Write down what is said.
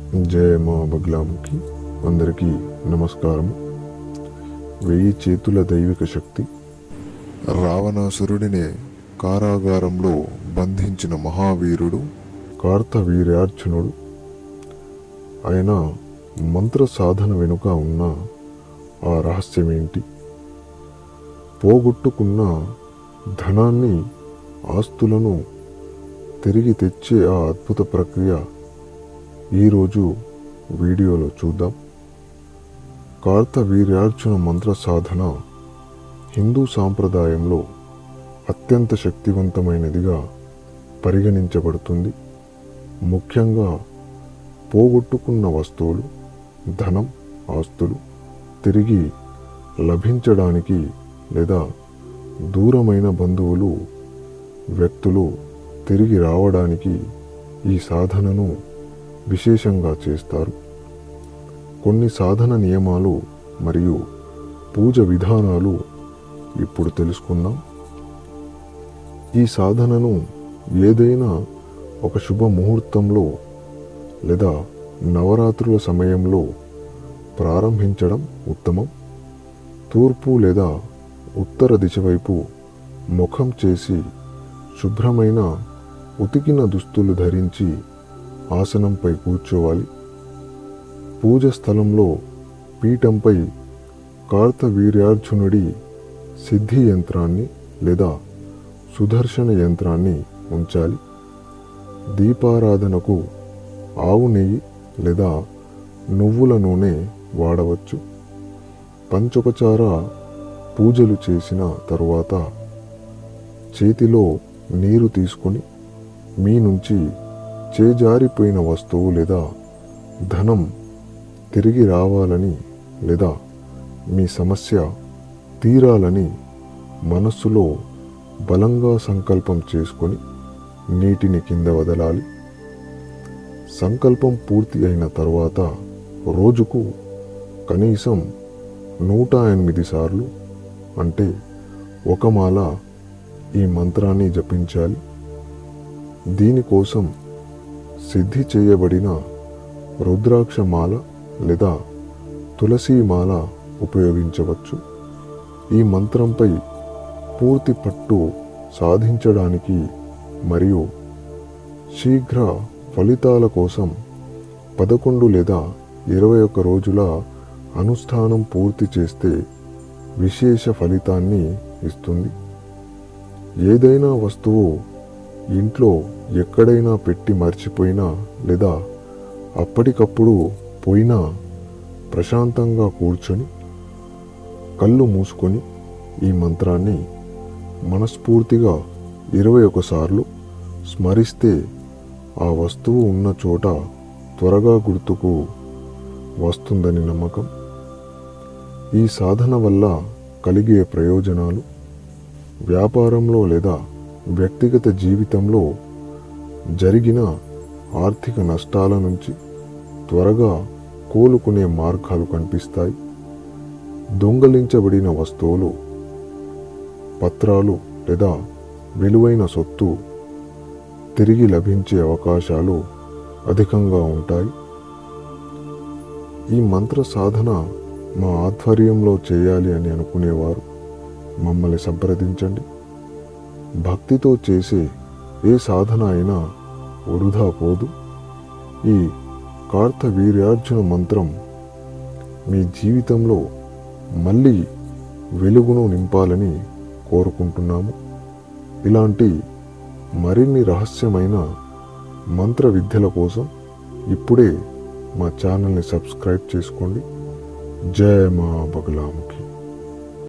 జయ మా బగ్లాముఖి. అందరికీ నమస్కారం. 1000 చేతుల దైవిక శక్తి. రావణాసురుడిని కారాగారంలో బంధించిన మహావీరుడు కార్తవీర్యార్జునుడు. ఆయన మంత్ర సాధన వెనుక ఉన్న ఆ రహస్యమేంటి? పోగొట్టుకున్న ధనాన్ని, ఆస్తులను తిరిగి తెచ్చే ఆ అద్భుత ప్రక్రియ ఈరోజు వీడియోలో చూద్దాం. కార్తవీర్యార్జున మంత్ర సాధన హిందూ సాంప్రదాయంలో అత్యంత శక్తివంతమైనదిగా పరిగణించబడుతుంది. ముఖ్యంగా పోగొట్టుకున్న వస్తువులు, ధనం, ఆస్తులు తిరిగి లభించడానికి లేదా దూరమైన బంధువులు, వ్యక్తులు తిరిగి రావడానికి ఈ సాధనను విశేషంగా చేస్తారు. కొన్ని సాధన నియమాలు మరియు పూజ విధానాలు ఇప్పుడు తెలుసుకుందాం. ఈ సాధనను ఏదైనా ఒక శుభ ముహూర్తంలో లేదా నవరాత్రుల సమయంలో ప్రారంభించడం ఉత్తమం. తూర్పు లేదా ఉత్తర దిశ వైపు ముఖం చేసి శుభ్రమైన ఉతికిన దుస్తులు ధరించి ఆసనంపై కూర్చోవాలి. పూజ స్థలంలో పీఠంపై కార్తవీర్యార్జునుడి సిద్ధి యంత్రాన్ని లేదా సుదర్శన యంత్రాన్ని ఉంచాలి. దీపారాధనకు ఆవు నెయ్యి లేదా నువ్వుల నూనె వాడవచ్చు. పంచోపచార పూజలు చేసిన తరువాత చేతిలో నీరు తీసుకొని మీ నుంచి చేజారిపోయిన వస్తువు లేదా ధనం తిరిగి రావాలని లేదా మీ సమస్య తీరాలని మనస్సులో బలంగా సంకల్పం చేసుకొని నీటిని కింద వదలాలి. సంకల్పం పూర్తి అయిన తర్వాత రోజుకు కనీసం 108 సార్లు అంటే ఒక మాల ఈ మంత్రాన్ని జపించాలి. దీనికోసం సిద్ధి చేయబడిన రుద్రాక్షమాల లేదా తులసీమాల ఉపయోగించవచ్చు. ఈ మంత్రంపై పూర్తి పట్టు సాధించడానికి మరియు శీఘ్ర ఫలితాల కోసం 11 లేదా 21 రోజుల అనుష్ఠానం పూర్తి చేస్తే విశేష ఫలితాన్ని ఇస్తుంది. ఏదైనా వస్తువు ఇంట్లో ఎక్కడైనా పెట్టి మర్చిపోయినా లేదా అప్పటికప్పుడు పోయినా ప్రశాంతంగా కూర్చొని కళ్ళు మూసుకొని ఈ మంత్రాన్ని మనస్ఫూర్తిగా 21 సార్లు స్మరిస్తే ఆ వస్తువు ఉన్న చోట త్వరగా గుర్తుకు వస్తుందని నమ్మకం. ఈ సాధన వల్ల కలిగే ప్రయోజనాలు: వ్యాపారంలో లేదా వ్యక్తిగత జీవితంలో జరిగిన ఆర్థిక నష్టాల నుంచి త్వరగా కోలుకునే మార్గాలు కనిపిస్తాయి. దొంగలించబడిన వస్తువులు, పత్రాలు లేదా విలువైన సొత్తు తిరిగి లభించే అవకాశాలు అధికంగా ఉంటాయి. ఈ మంత్ర సాధన మా ఆధ్వర్యంలో చేయాలి అని అనుకునేవారు మమ్మల్ని సంప్రదించండి. భక్తితో చేసే ఏ సాధన అయినా వృధా పోదు. ఈ కార్తవీర్యార్జున మంత్రం మీ జీవితంలో మళ్ళీ వెలుగును నింపాలని కోరుకుంటున్నాము. ఇలాంటి మరిన్ని రహస్యమైన మంత్ర విద్యల కోసం ఇప్పుడే మా ఛానల్ని సబ్స్క్రైబ్ చేసుకోండి. జయ మా బగ్లాముఖి.